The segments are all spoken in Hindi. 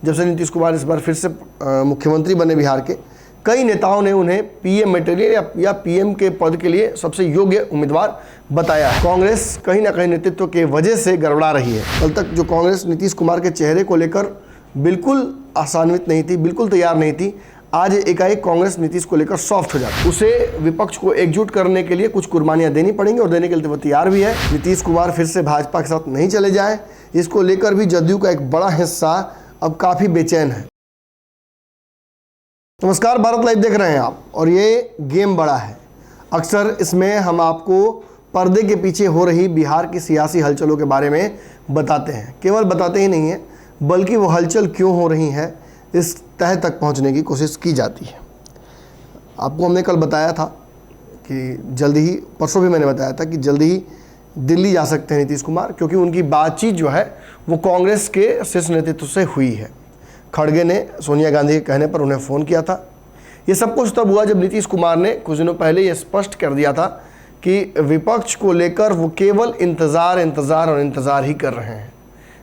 जब से नीतीश कुमार इस बार फिर से मुख्यमंत्री बने बिहार के, कई नेताओं ने उन्हें पीएम मटेरियल या पीएम के पद के लिए सबसे योग्य उम्मीदवार बताया है। कांग्रेस कहीं ना कहीं नेतृत्व के वजह से गड़बड़ा रही है। कल तक जो कांग्रेस नीतीश कुमार के चेहरे को लेकर बिल्कुल आशान्वित नहीं थी, बिल्कुल तैयार नहीं थी, आज एकाएक कांग्रेस नीतीश को लेकर सॉफ्ट हो जाती है। उसे विपक्ष को एकजुट करने के लिए कुछ कुर्बानियां देनी पड़ेंगी और देने के लिए वो तैयार भी है। नीतीश कुमार फिर से भाजपा के साथ नहीं चले जाएं, इसको लेकर भी जदयू का एक बड़ा हिस्सा अब काफ़ी बेचैन है। नमस्कार, भारत लाइव देख रहे हैं आप और ये गेम बड़ा है। अक्सर इसमें हम आपको पर्दे के पीछे हो रही बिहार की सियासी हलचलों के बारे में बताते हैं। केवल बताते ही नहीं हैं, बल्कि वो हलचल क्यों हो रही है इस तह तक पहुंचने की कोशिश की जाती है। आपको हमने कल बताया था कि जल्दी ही, परसों भी मैंने बताया था कि जल्दी ही दिल्ली जा सकते हैं नीतीश कुमार, क्योंकि उनकी बातचीत जो है वो कांग्रेस के शीर्ष नेतृत्व से हुई है। खड़गे ने सोनिया गांधी के कहने पर उन्हें फ़ोन किया था। ये सब कुछ तब हुआ जब नीतीश कुमार ने कुछ दिनों पहले ये स्पष्ट कर दिया था कि विपक्ष को लेकर वो केवल इंतज़ार ही कर रहे हैं।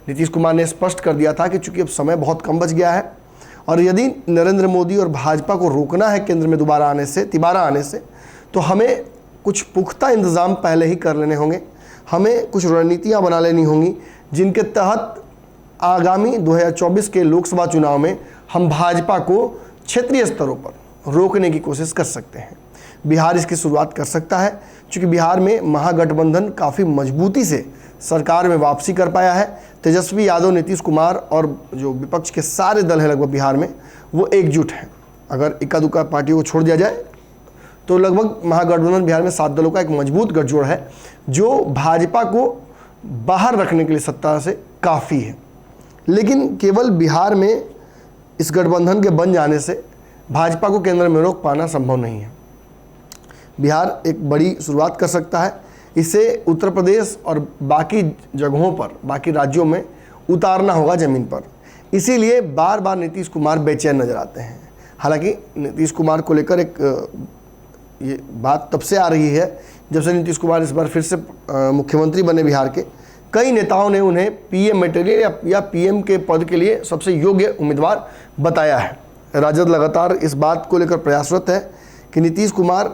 नीतीश कुमार ने स्पष्ट कर दिया था कि चूंकि अब समय बहुत कम बच गया है और यदि नरेंद्र मोदी और भाजपा को रोकना है केंद्र में तिबारा आने से, तो हमें कुछ पुख्ता इंतज़ाम पहले ही कर लेने होंगे। हमें कुछ रणनीतियाँ बना लेनी होंगी जिनके तहत आगामी 2024 के लोकसभा चुनाव में हम भाजपा को क्षेत्रीय स्तरों पर रोकने की कोशिश कर सकते हैं। बिहार इसकी शुरुआत कर सकता है, क्योंकि बिहार में महागठबंधन काफ़ी मजबूती से सरकार में वापसी कर पाया है। तेजस्वी यादव, नीतीश कुमार और जो विपक्ष के सारे दल हैं लगभग बिहार में, वो एकजुट हैं। अगर इक्का दुक्का पार्टियों को छोड़ दिया जाए तो लगभग महागठबंधन बिहार में 7 दलों का एक मजबूत गठजोड़ है, जो भाजपा को बाहर रखने के लिए सत्ता से काफ़ी है। लेकिन केवल बिहार में इस गठबंधन के बन जाने से भाजपा को केंद्र में रोक पाना संभव नहीं है। बिहार एक बड़ी शुरुआत कर सकता है, इसे उत्तर प्रदेश और बाकी जगहों पर, बाकी राज्यों में उतारना होगा ज़मीन पर। इसीलिए बार बार नीतीश कुमार बेचैन नज़र आते हैं। हालांकि नीतीश कुमार को लेकर एक ये बात तब से आ रही है जब से नीतीश कुमार इस बार फिर से मुख्यमंत्री बने बिहार के, कई नेताओं ने उन्हें पीएम मटेरियल या पीएम के पद के लिए सबसे योग्य उम्मीदवार बताया है। राजद लगातार इस बात को लेकर प्रयासरत है कि नीतीश कुमार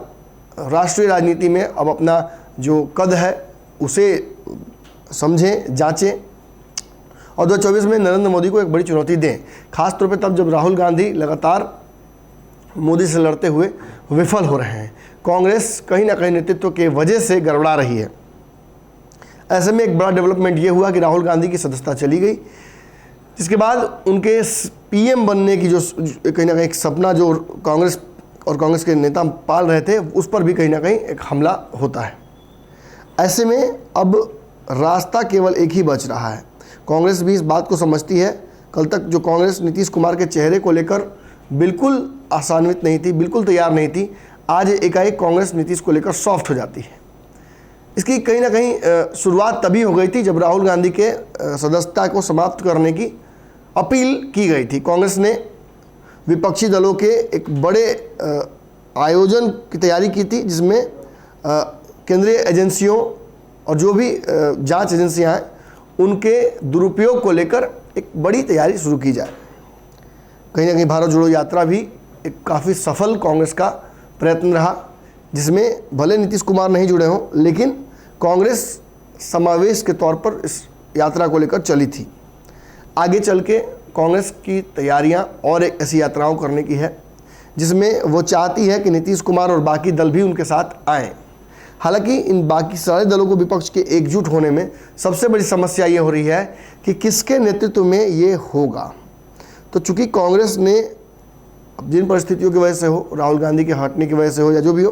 राष्ट्रीय राजनीति में अब अपना जो कद है उसे समझें, जांचें और 2024 में नरेंद्र मोदी को एक बड़ी चुनौती दें। खासतौर पर तब जब राहुल गांधी लगातार मोदी से लड़ते हुए विफल हो रहे हैं। कांग्रेस कहीं ना कहीं नेतृत्व के वजह से गड़बड़ा रही है। ऐसे में एक बड़ा डेवलपमेंट ये हुआ कि राहुल गांधी की सदस्यता चली गई, जिसके बाद उनके पीएम बनने की जो कहीं ना कहीं एक सपना जो कांग्रेस और कांग्रेस के नेता पाल रहे थे, उस पर भी कहीं ना कहीं एक हमला होता है। ऐसे में अब रास्ता केवल एक ही बच रहा है। कांग्रेस भी इस बात को समझती है। कल तक जो कांग्रेस नीतीश कुमार के चेहरे को लेकर बिल्कुल आशान्वित नहीं थी, बिल्कुल तैयार नहीं थी, आज एकाएक कांग्रेस नीतीश को लेकर सॉफ्ट हो जाती है। इसकी कहीं ना कहीं शुरुआत तभी हो गई थी जब राहुल गांधी के सदस्यता को समाप्त करने की अपील की गई थी। कांग्रेस ने विपक्षी दलों के एक बड़े आयोजन की तैयारी की थी, जिसमें केंद्रीय एजेंसियों और जो भी जांच एजेंसियां हैं उनके दुरुपयोग को लेकर एक बड़ी तैयारी शुरू की जाए। कहीं ना कहीं भारत जोड़ो यात्रा भी एक काफ़ी सफल कांग्रेस का प्रयत्न रहा, जिसमें भले नीतीश कुमार नहीं जुड़े हों, लेकिन कांग्रेस समावेश के तौर पर इस यात्रा को लेकर चली थी। आगे चल के कांग्रेस की तैयारियां और एक ऐसी यात्राओं करने की है जिसमें वो चाहती है कि नीतीश कुमार और बाकी दल भी उनके साथ आएँ। हालांकि इन बाकी सारे दलों को विपक्ष के एकजुट होने में सबसे बड़ी समस्या ये हो रही है कि किसके नेतृत्व में ये होगा। तो चूंकि कांग्रेस ने जिन परिस्थितियों की वजह से हो, राहुल गांधी के हटने की वजह से हो या जो भी हो,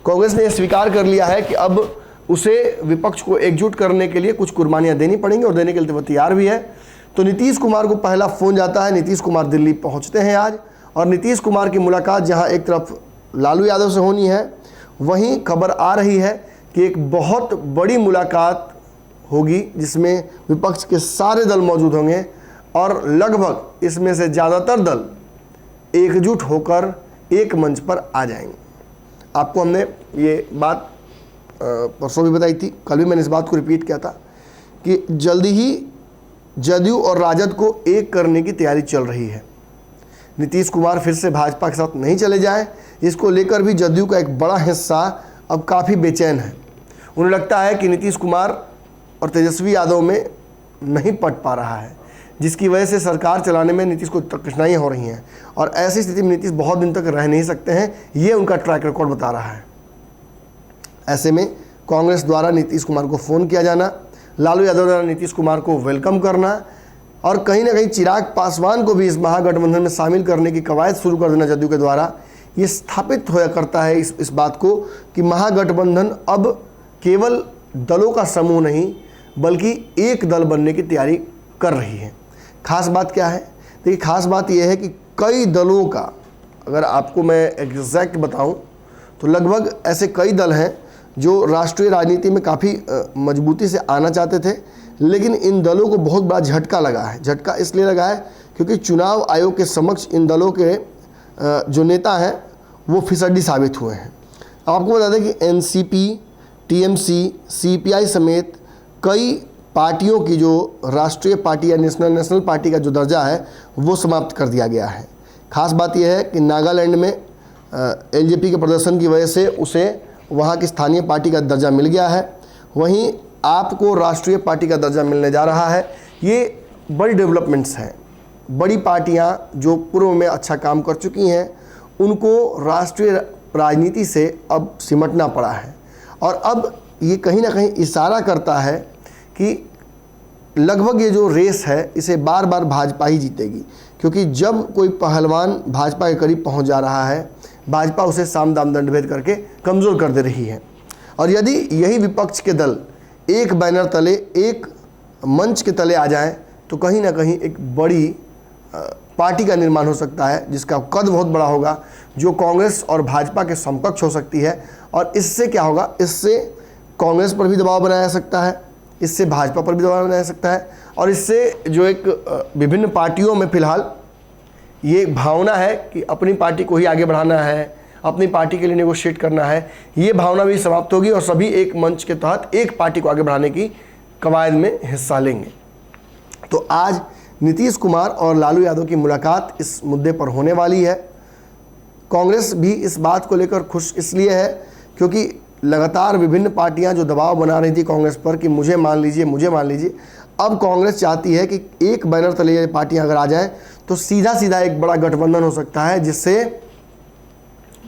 कांग्रेस ने यह स्वीकार कर लिया है कि अब उसे विपक्ष को एकजुट करने के लिए कुछ कुर्बानियां देनी पड़ेंगी और देने के लिए वो तैयार भी है। तो नीतीश कुमार को पहला फ़ोन जाता है। नीतीश कुमार दिल्ली पहुंचते हैं आज, और नीतीश कुमार की मुलाकात जहां एक तरफ लालू यादव से होनी है, वहीं खबर आ रही है कि एक बहुत बड़ी मुलाकात होगी जिसमें विपक्ष के सारे दल मौजूद होंगे और लगभग इसमें से ज़्यादातर दल एकजुट होकर एक मंच पर आ जाएंगे। आपको हमने ये बात परसों भी बताई थी, कल भी मैंने इस बात को रिपीट किया था कि जल्दी ही जदयू और राजद को एक करने की तैयारी चल रही है। नीतीश कुमार फिर से भाजपा के साथ नहीं चले जाएं, इसको लेकर भी जदयू का एक बड़ा हिस्सा अब काफ़ी बेचैन है। उन्हें लगता है कि नीतीश कुमार और तेजस्वी यादव में नहीं पट पा रहा है, जिसकी वजह से सरकार चलाने में नीतीश को कठिनाइयाँ हो रही हैं और ऐसी स्थिति में नीतीश बहुत दिन तक रह नहीं सकते हैं, ये उनका ट्रैक रिकॉर्ड बता रहा है। ऐसे में कांग्रेस द्वारा नीतीश कुमार को फ़ोन किया जाना, लालू यादव द्वारा नीतीश कुमार को वेलकम करना और कहीं ना कहीं चिराग पासवान को भी इस महागठबंधन में शामिल करने की कवायद शुरू कर देना जदयू के द्वारा, ये स्थापित होया करता है इस बात को कि महागठबंधन अब केवल दलों का समूह नहीं बल्कि एक दल बनने की तैयारी कर रही है। खास बात क्या है? देखिए, खास बात यह है कि कई दलों का, अगर आपको मैं एग्जैक्ट बताऊं तो लगभग ऐसे कई दल हैं जो राष्ट्रीय राजनीति में काफ़ी मजबूती से आना चाहते थे, लेकिन इन दलों को बहुत बड़ा झटका लगा है। झटका इसलिए लगा है क्योंकि चुनाव आयोग के समक्ष इन दलों के जो नेता हैं वो फिसड्डी साबित हुए हैं। आपको बता दें कि एनसीपी, टीएमसी, सीपीआई समेत कई पार्टियों की जो राष्ट्रीय पार्टी या नेशनल पार्टी का जो दर्जा है वो समाप्त कर दिया गया है। खास बात यह है कि नागालैंड में एलजेपी के प्रदर्शन की वजह से उसे वहाँ की स्थानीय पार्टी का दर्जा मिल गया है। वहीं आपको राष्ट्रीय पार्टी का दर्जा मिलने जा रहा है। ये बड़ी डेवलपमेंट्स हैं। बड़ी पार्टियाँ जो पूर्व में अच्छा काम कर चुकी हैं उनको राष्ट्रीय राजनीति से अब सिमटना पड़ा है और अब ये कहीं ना कहीं इशारा करता है कि लगभग ये जो रेस है इसे बार बार भाजपा ही जीतेगी, क्योंकि जब कोई पहलवान भाजपा के करीब पहुंच जा रहा है, भाजपा उसे साम दाम दंड भेद करके कमज़ोर कर दे रही है। और यदि यही विपक्ष के दल एक बैनर तले, एक मंच के तले आ जाएं तो कहीं ना कहीं एक बड़ी पार्टी का निर्माण हो सकता है जिसका कद बहुत बड़ा होगा, जो कांग्रेस और भाजपा के समकक्ष हो सकती है। और इससे क्या होगा? इससे कांग्रेस पर भी दबाव बनाया जा सकता है, इससे भाजपा पर भी दबाव बनाया जा सकता है और इससे जो एक विभिन्न पार्टियों में फ़िलहाल ये भावना है कि अपनी पार्टी को ही आगे बढ़ाना है, अपनी पार्टी के लिए नेगोशिएट करना है, ये भावना भी समाप्त होगी और सभी एक मंच के तहत एक पार्टी को आगे बढ़ाने की कवायद में हिस्सा लेंगे। तो आज नीतीश कुमार और लालू यादव की मुलाकात इस मुद्दे पर होने वाली है। कांग्रेस भी इस बात को लेकर खुश इसलिए है क्योंकि लगातार विभिन्न पार्टियां जो दबाव बना रही थी कांग्रेस पर कि मुझे मान लीजिए, अब कांग्रेस चाहती है कि एक बैनर तले ये पार्टियां अगर आ जाएं तो सीधा सीधा एक बड़ा गठबंधन हो सकता है, जिससे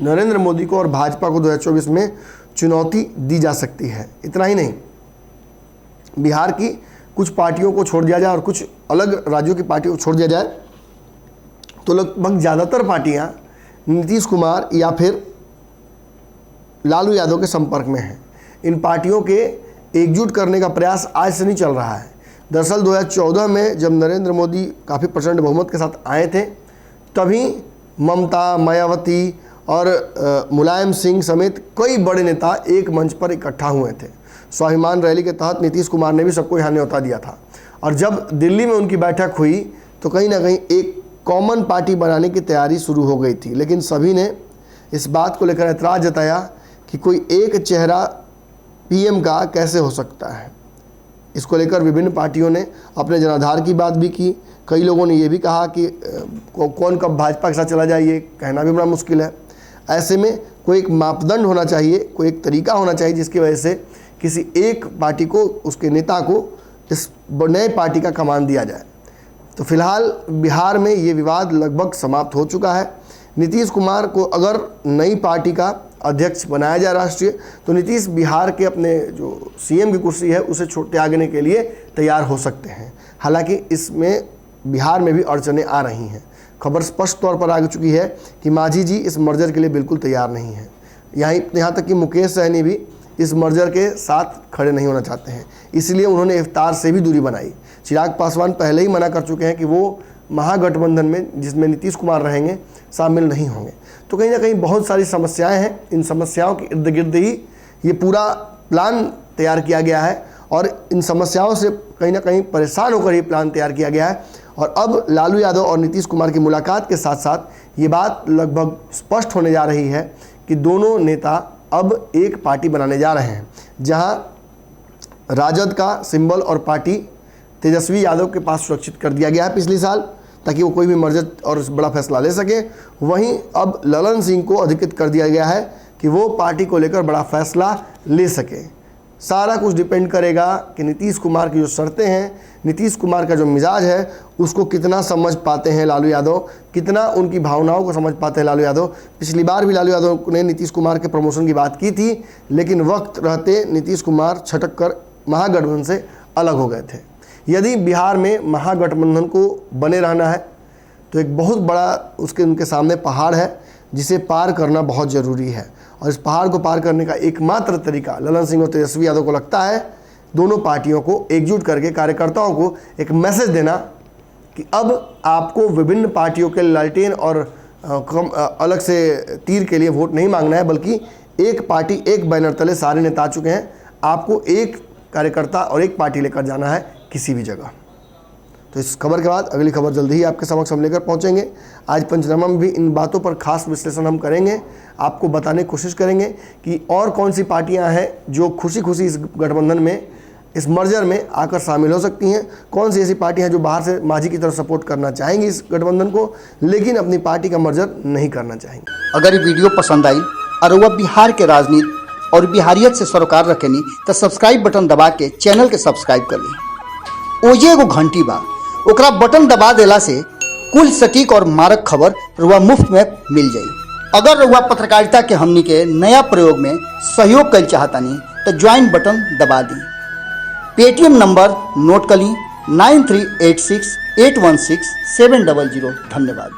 नरेंद्र मोदी को और भाजपा को 2024 में चुनौती दी जा सकती है। इतना ही नहीं, बिहार की कुछ पार्टियों को छोड़ दिया जाए और कुछ अलग राज्यों की पार्टियों को छोड़ दिया जाए तो लगभग ज़्यादातर पार्टियां नीतीश कुमार या फिर लालू यादव के संपर्क में हैं। इन पार्टियों के एकजुट करने का प्रयास आज से नहीं चल रहा है। दरअसल 2014 में जब नरेंद्र मोदी काफ़ी प्रचंड बहुमत के साथ आए थे, तभी ममता, मायावती और मुलायम सिंह समेत कई बड़े नेता एक मंच पर इकट्ठा हुए थे। स्वाभिमान रैली के तहत नीतीश कुमार ने भी सबको यहाँ न्योता दिया था और जब दिल्ली में उनकी बैठक हुई तो कहीं ना कहीं एक कॉमन पार्टी बनाने की तैयारी शुरू हो गई थी, लेकिन सभी ने इस बात को लेकर ऐतराज़ जताया कि कोई एक चेहरा पीएम का कैसे हो सकता है। इसको लेकर विभिन्न पार्टियों ने अपने जनाधार की बात भी की। कई लोगों ने ये भी कहा कि कौन कब भाजपा के साथ चला जाए ये कहना भी बड़ा मुश्किल है। ऐसे में कोई एक मापदंड होना चाहिए, कोई एक तरीका होना चाहिए जिसकी वजह से किसी एक पार्टी को, उसके नेता को इस नए पार्टी का कमान दिया जाए। तो फिलहाल बिहार में ये विवाद लगभग समाप्त हो चुका है। नीतीश कुमार को अगर नई पार्टी का अध्यक्ष बनाया जाए राष्ट्रीय, तो नीतीश बिहार के अपने जो सीएम की कुर्सी है उसे त्यागने के लिए तैयार हो सकते हैं। हालांकि इसमें बिहार में भी अड़चनें आ रही हैं। खबर स्पष्ट तौर पर आ चुकी है कि मांझी जी इस मर्जर के लिए बिल्कुल तैयार नहीं हैं। यहाँ तक कि मुकेश सहनी भी इस मर्जर के साथ खड़े नहीं होना चाहते हैं, इसलिए उन्होंने इफ्तार से भी दूरी बनाई। चिराग पासवान पहले ही मना कर चुके हैं कि वो महागठबंधन में जिसमें नीतीश कुमार रहेंगे शामिल नहीं होंगे। तो कहीं ना कहीं बहुत सारी समस्याएं हैं। इन समस्याओं के इर्द गिर्द ही ये पूरा प्लान तैयार किया गया है और इन समस्याओं से कहीं ना कहीं परेशान होकर ये प्लान तैयार किया गया है। और अब लालू यादव और नीतीश कुमार की मुलाकात के साथ साथ ये बात लगभग स्पष्ट होने जा रही है कि दोनों नेता अब एक पार्टी बनाने जा रहे हैं, जहां राजद का सिंबल और पार्टी तेजस्वी यादव के पास सुरक्षित कर दिया गया है पिछले साल, ताकि वो कोई भी मर्जर और बड़ा फैसला ले सके। वहीं अब ललन सिंह को अधिकृत कर दिया गया है कि वो पार्टी को लेकर बड़ा फैसला ले सके। सारा कुछ डिपेंड करेगा कि नीतीश कुमार की जो शर्तें हैं, नीतीश कुमार का जो मिजाज है, उसको कितना समझ पाते हैं लालू यादव, कितना उनकी भावनाओं को समझ पाते हैं लालू यादव। पिछली बार भी लालू यादव ने नीतीश कुमार के प्रमोशन की बात की थी, लेकिन वक्त रहते नीतीश कुमार छटक कर महागठबंधन से अलग हो गए थे। यदि बिहार में महागठबंधन को बने रहना है तो एक बहुत बड़ा उनके सामने पहाड़ है, जिसे पार करना बहुत ज़रूरी है। और इस पहाड़ को पार करने का एकमात्र तरीका ललन सिंह और तेजस्वी यादव को लगता है दोनों पार्टियों को एकजुट करके कार्यकर्ताओं को एक मैसेज देना कि अब आपको विभिन्न पार्टियों के लालटेन और अलग से तीर के लिए वोट नहीं मांगना है, बल्कि एक पार्टी एक बैनर तले सारे नेता आ चुके हैं। आपको एक कार्यकर्ता और एक पार्टी लेकर जाना है किसी भी जगह। तो इस खबर के बाद अगली खबर जल्दी ही आपके समक्ष हम लेकर पहुंचेंगे। आज पंचनामा में भी इन बातों पर खास विश्लेषण हम करेंगे, आपको बताने की कोशिश करेंगे कि और कौन सी पार्टियां हैं जो खुशी खुशी इस गठबंधन में, इस मर्जर में आकर शामिल हो सकती हैं। कौन सी ऐसी पार्टियां हैं जो बाहर से मांझी की तरफ सपोर्ट करना चाहेंगी इस गठबंधन को, लेकिन अपनी पार्टी का मर्जर नहीं करना चाहेंगे। अगर ये वीडियो पसंद आई और वह बिहार के राजनीति और बिहारियत से सरोकार रखेनी तो सब्सक्राइब बटन दबा के चैनल के सब्सक्राइब कर ली। ओजे एगो घंटी बा, ओकरा बटन दबा देला से कुल सटीक और मारक खबर रुआ मुफ्त में मिल जाई। अगर रुआ पत्रकारिता के हमनी के नया प्रयोग में सहयोग कर चाहतानी तो ज्वाइन बटन दबा दी। पेटीएम नंबर नोट कर ली 9386816700। धन्यवाद।